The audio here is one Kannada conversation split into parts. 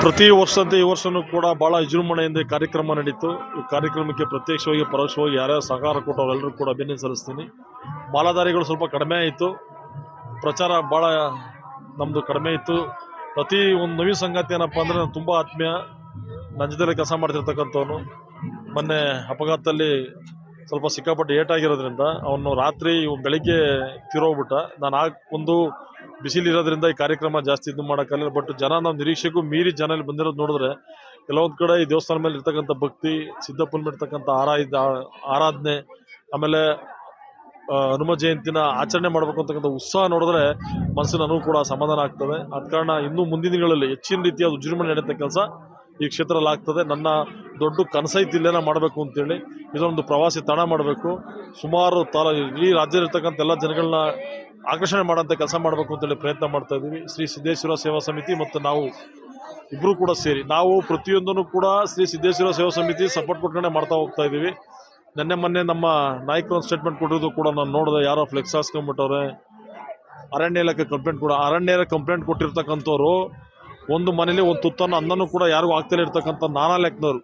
ಪ್ರತಿ ವರ್ಷದಂತೆ ಈ ವರ್ಷವೂ ಕೂಡ ಭಾಳ ವಿಜೃಂಭಣೆಯಿಂದ ಕಾರ್ಯಕ್ರಮ ನಡೀತು. ಈ ಕಾರ್ಯಕ್ರಮಕ್ಕೆ ಪ್ರತ್ಯಕ್ಷವಾಗಿ ಪರೋಕ್ಷವಾಗಿ ಯಾರ್ಯಾರು ಸಹಕಾರ ಕೊಟ್ಟವರೆಲ್ಲರೂ ಕೂಡ ಅಭಿನಂದನೆ ಸಲ್ಲಿಸ್ತೀನಿ. ಮಾಲಾಧಾರಿಗಳು ಸ್ವಲ್ಪ ಕಡಿಮೆ ಆಯಿತು, ಪ್ರಚಾರ ಭಾಳ ನಮ್ಮದು ಕಡಿಮೆ ಇತ್ತು. ಪ್ರತಿ ಒಂದು ನವೀನ ಸಂಗತಿ ಏನಪ್ಪ ಅಂದರೆ ನಾನು ತುಂಬ ಆತ್ಮೀಯ ನನ್ನ ಜೊತೆಲಿ ಕೆಲಸ ಮಾಡ್ತಿರ್ತಕ್ಕಂಥವನು ಮೊನ್ನೆ ಅಪಘಾತದಲ್ಲಿ ಸ್ವಲ್ಪ ಸಿಕ್ಕಾಪಟ್ಟೆ ಏಟಾಗಿರೋದ್ರಿಂದ ಅವನು ರಾತ್ರಿ ಬೆಳಿಗ್ಗೆ ತೀರೋಗ್ಬಿಟ್ಟ. ನಾನು ಒಂದು ಬಿಸಿಲಿರೋದ್ರಿಂದ ಈ ಕಾರ್ಯಕ್ರಮ ಜಾಸ್ತಿ ಇದು ಮಾಡೋಕ್ಕಲ್ಲ. ಬಟ್ ಜನ ನಾವು ನಿರೀಕ್ಷೆಗೂ ಮೀರಿ ಜನ ಇಲ್ಲಿ ಬಂದಿರೋದು ನೋಡಿದ್ರೆ ಕೆಲವೊಂದು ಕಡೆ ಈ ದೇವಸ್ಥಾನ ಮೇಲೆ ಇರ್ತಕ್ಕಂಥ ಭಕ್ತಿ, ಸಿದ್ದಪ್ಪನ ಮೇಲೆ ಇರ್ತಕ್ಕಂಥ ಆರಾಧನೆ, ಆಮೇಲೆ ಹನುಮ ಜಯಂತಿನ ಆಚರಣೆ ಮಾಡಬೇಕು ಅಂತಕ್ಕಂಥ ಉತ್ಸಾಹ ನೋಡಿದ್ರೆ ಮನಸ್ಸಿನ ನನಗೂ ಕೂಡ ಸಮಾಧಾನ ಆಗ್ತದೆ. ಆದ ಕಾರಣ ಇನ್ನೂ ಮುಂದಿನ ದಿನಗಳಲ್ಲಿ ಹೆಚ್ಚಿನ ರೀತಿಯ ವಿಜೃಂಭಣೆ ನಡೆಯುತ್ತೆ ಕೆಲಸ ಈ ಕ್ಷೇತ್ರದಲ್ಲಿ ಆಗ್ತದೆ. ನನ್ನ ದೊಡ್ಡ ಕನಸೈತಿ ಇಲ್ಲೇನ ಮಾಡಬೇಕು ಅಂತೇಳಿ ಇದೊಂದು ಪ್ರವಾಸಿ ತಾಣ ಮಾಡಬೇಕು, ಸುಮಾರು ಇಡೀ ರಾಜ್ಯದಲ್ಲಿರ್ತಕ್ಕಂಥ ಎಲ್ಲ ಜನಗಳನ್ನ ಆಕರ್ಷಣೆ ಮಾಡೋಂಥ ಕೆಲಸ ಮಾಡಬೇಕು ಅಂತೇಳಿ ಪ್ರಯತ್ನ ಮಾಡ್ತಾ ಇದ್ದೀವಿ. ಶ್ರೀ ಸಿದ್ದೇಶ್ವರ ಸೇವಾ ಸಮಿತಿ ಮತ್ತು ನಾವು ಇಬ್ಬರು ಕೂಡ ಸೇರಿ ನಾವು ಪ್ರತಿಯೊಂದನ್ನು ಕೂಡ ಶ್ರೀ ಸಿದ್ದೇಶ್ವರ ಸೇವಾ ಸಮಿತಿ ಸಪೋರ್ಟ್ ಕೊಟ್ಕೊಂಡೆ ಮಾಡ್ತಾ ಹೋಗ್ತಾ ಇದ್ದೀವಿ. ಮೊನ್ನೆ ನಮ್ಮ ನಾಯಕರು ಒಂದು ಸ್ಟೇಟ್ಮೆಂಟ್ ಕೊಟ್ಟಿರೋದು ಕೂಡ ನಾನು ನೋಡಿದೆ. ಯಾರೋ ಫ್ಲೆಕ್ಸ್ ಹಾಸ್ಕೊಂಡ್ಬಿಟ್ಟವ್ರೆ, ಅರಣ್ಯ ಇಲಾಖೆ ಕಂಪ್ಲೇಂಟ್ ಕೊಟ್ಟಿರ್ತಕ್ಕಂಥವ್ರು ಒಂದು ಮನೇಲಿ ಒಂದು ತುತ್ತನ್ನು ಅನ್ನನೂ ಕೂಡ ಯಾರಿಗೂ ಆಗ್ತಲೇ ಇರ್ತಕ್ಕಂಥ ನಾನಾ ಲೆಕ್ಕನವರು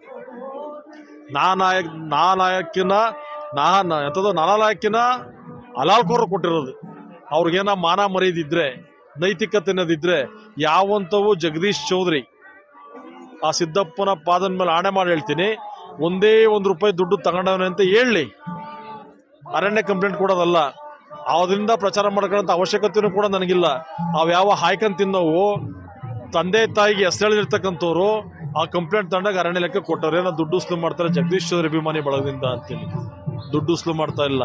ನಾನಾಯಕಿನ ಅಲಾಲ್ಕೋರು ಕೊಟ್ಟಿರೋದು. ಅವ್ರಿಗೇನ ಮಾನ ಮರ್ಯಾದಿದ್ರೆ, ನೈತಿಕತೆ ಅನ್ನೋದಿದ್ರೆ ಯಾವಂಥವು ಜಗದೀಶ್ ಚೌಧರಿ ಆ ಸಿದ್ದಪ್ಪನ ಪಾದದ ಮೇಲೆ ಆಣೆ ಮಾಡಿ ಹೇಳ್ತೀನಿ, ಒಂದೇ ₹1 ದುಡ್ಡು ತಗೊಂಡವನೆ ಅಂತ ಹೇಳಿ ಅರಣ್ಯ ಕಂಪ್ಲೇಂಟ್ ಕೊಡೋದಲ್ಲ. ಅದರಿಂದ ಪ್ರಚಾರ ಮಾಡ್ಕೊಳ್ಳೋಂಥ ಅವಶ್ಯಕತೆಯೂ ಕೂಡ ನನಗಿಲ್ಲ. ಯಾವ ಹಾಯ್ಕೊಂಡು ತಿನ್ನೋವು ತಂದೆ ತಾಯಿಗೆ ಹೆಸರಿರ್ತಕ್ಕಂಥವ್ರು ಆ ಕಂಪ್ಲೇಂಟ್ ತಗೊಂಡಾಗ ಅರಣ್ಯ ಇಲಾಖೆ ಕೊಟ್ಟವ್ರು. ಏನೋ ದುಡ್ಡು ಉಸ್ಲು ಮಾಡ್ತಾರೆ ಜಗದೀಶ್ ಚೌಧರಿ ಅಭಿಮಾನಿ ಬಳಗದಿಂದ ಅಂತೀನಿ. ದುಡ್ಡು ಉಸ್ಲು ಮಾಡ್ತಾ ಇಲ್ಲ.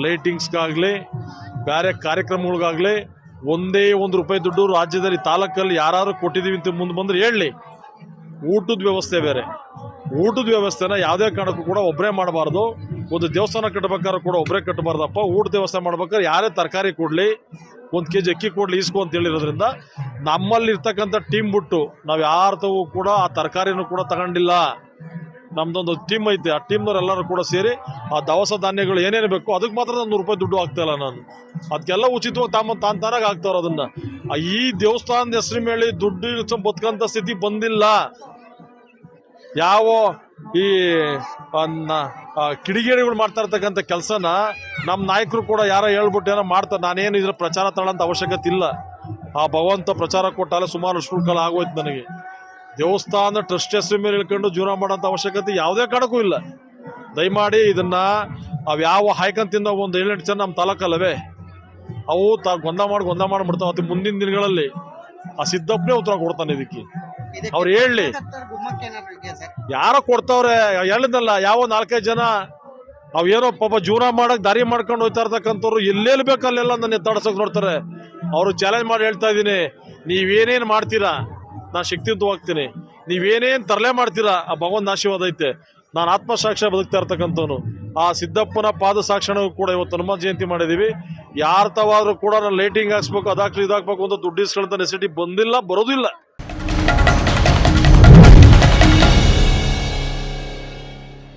ಲೈಟಿಂಗ್ಸ್ಗಾಗಲಿ ಬೇರೆ ಕಾರ್ಯಕ್ರಮಗಳಿಗಾಗಲಿ ಒಂದೇ ₹1 ದುಡ್ಡು ರಾಜ್ಯದಲ್ಲಿ ತಾಲೂಕಲ್ಲಿ ಯಾರು ಕೊಟ್ಟಿದ್ದೀವಿ ಅಂತ ಮುಂದೆ ಬಂದ್ರೆ ಹೇಳಿ. ಊಟದ ವ್ಯವಸ್ಥೆ ಬೇರೆ, ಊಟದ ವ್ಯವಸ್ಥೆನ ಯಾವುದೇ ಕಾರಣಕ್ಕೂ ಕೂಡ ಒಬ್ಬರೇ ಮಾಡಬಾರ್ದು. ಒಂದು ದೇವಸ್ಥಾನ ಕಟ್ಟಬೇಕಾದ್ರೆ ಕೂಡ ಒಬ್ಬರೇ ಕಟ್ಟಬಾರ್ದಪ್ಪ. ಊಟದ ವ್ಯವಸ್ಥೆ ಮಾಡ್ಬೇಕಾದ್ರೆ ಯಾರೇ ತರಕಾರಿ ಕೊಡಲಿ, 1 kg ಅಕ್ಕಿ ಕೊಡಲಿ ಇಸ್ಕೊ ಅಂತ ಹೇಳಿರೋದ್ರಿಂದ ನಮ್ಮಲ್ಲಿ ಇರ್ತಕ್ಕಂಥ ಟೀಮ್ ಬಿಟ್ಟು ನಾವು ಯಾರ್ತವೂ ಕೂಡ ಆ ತರಕಾರಿನೂ ಕೂಡ ತಗೊಂಡಿಲ್ಲ. ನಮ್ದೊಂದು ಟೀಮ್ ಐತೆ, ಆ ಟೀಮ್ನವ್ರೆಲ್ಲರೂ ಕೂಡ ಸೇರಿ ಆ ದವಸ ಧಾನ್ಯಗಳು ಏನೇನು ಬೇಕು ಅದಕ್ಕೆ ಮಾತ್ರ ನಾನು ₹100 ದುಡ್ಡು ಆಗ್ತಾಯಿಲ್ಲ. ನಾನು ಅದಕ್ಕೆಲ್ಲ ಉಚಿತವಾಗಿ ತಾನಾಗ ಆಗ್ತಾವ್ರು. ಅದನ್ನು ಈ ದೇವಸ್ಥಾನದ ಹೆಸರು ಮೇಲೆ ದುಡ್ಡು ಇಳಿಸ್ಕೊಂಡು ಬದುಕಂಥ ಸ್ಥಿತಿ ಬಂದಿಲ್ಲ. ಯಾವ ಈ ಕಿಡಿಗೇಡಿಗಳು ಮಾಡ್ತಾ ಇರ್ತಕ್ಕಂಥ ಕೆಲಸನ ನಮ್ಮ ನಾಯಕರು ಕೂಡ ಯಾರೋ ಹೇಳ್ಬಿಟ್ಟು ಏನೋ ಮಾಡ್ತಾರೆ. ನಾನೇನು ಇದ್ರ ಪ್ರಚಾರ ತಗೊಳ್ಳೋಂಥ ಅವಶ್ಯಕತೆ ಇಲ್ಲ. ಆ ಭಗವಂತ ಪ್ರಚಾರ ಕೊಟ್ಟಾಲೆ ಸುಮಾರು ಕಾಲ ಆಗೋಯ್ತು ನನಗೆ. ದೇವಸ್ಥಾನ ಟ್ರಸ್ಟ್ ಹೆಸರು ಮೇಲೆ ಇಳ್ಕೊಂಡು ಜೀವನ ಮಾಡೋಂಥ ಅವಶ್ಯಕತೆ ಯಾವುದೇ ಕಾರಣಕ್ಕೂ ಇಲ್ಲ. ದಯಮಾಡಿ ಇದನ್ನು ಯಾವ ಹಾಯ್ಕಂತಿಂದ ಒಂದು 7-8 ಜನ ನಮ್ಮ ತಾಲೂಕಲ್ಲವೇ ಅವು ಗೊಂದ ಮಾಡಿಬಿಡ್ತಾವೆ. ಮತ್ತು ಮುಂದಿನ ದಿನಗಳಲ್ಲಿ ಆ ಸಿದ್ದಪ್ಪನೇ ಉತ್ತರ ಕೊಡ್ತಾನೆ ಇದಕ್ಕೆ. ಅವ್ರು ಹೇಳಿ ಯಾರೋ ಕೊಡ್ತಾವ್ರೆ ಹೇಳಿದ್ನಲ್ಲ. ಯಾವ 4-5 ಜನ ಅವೇನೋ ಪಾಪ ಜೀವನ ಮಾಡಕ್ಕೆ ದಾರಿ ಮಾಡ್ಕೊಂಡು ಹೋಗ್ತಾ ಇರ್ತಕ್ಕಂಥವ್ರು ಎಲ್ಲೆಲ್ಲಿ ಬೇಕಲ್ಲೆಲ್ಲ ನನ್ನ ಎತ್ತಾಡ್ಸೋಕೆ ನೋಡ್ತಾರೆ. ಅವರು ಚಾಲೆಂಜ್ ಮಾಡಿ ಹೇಳ್ತಾ ಇದ್ದೀನಿ, ನೀವೇನೇನು ಮಾಡ್ತೀರಾ ನಾನು ಶಕ್ತಿಯುತವಾಗ್ತೀನಿ. ನೀವೇನೇನು ತರಲೆ ಮಾಡ್ತೀರಾ ಆ ಭಗವಂತ ಆಶೀರ್ವಾದ ಐತೆ. ನಾನು ಆತ್ಮಸಾಕ್ಷ್ಯ ಬದುಕ್ತಾ ಇರ್ತಕ್ಕಂಥವ್ನು. ಆ ಸಿದ್ದಪ್ಪನ ಪಾದ ಸಾಕ್ಷಣಗೂ ಕೂಡ ಇವತ್ತು ಹನುಮ ಜಯಂತಿ ಮಾಡಿದ್ದೀವಿ. ಯಾರು ತಾವಾದರೂ ಕೂಡ ನಾನು ಲೈಟಿಂಗ್ ಹಾಕ್ಸ್ಬೇಕು, ಅದಾಕ್ಲಿ ಇದಾಕ್ಬೇಕು ಅಂತ ದುಡ್ಡು ಇಸ್ಕೊಳ್ಳೋಂಥ ನೆಸಿಟಿ ಬಂದಿಲ್ಲ, ಬರೋದಿಲ್ಲ.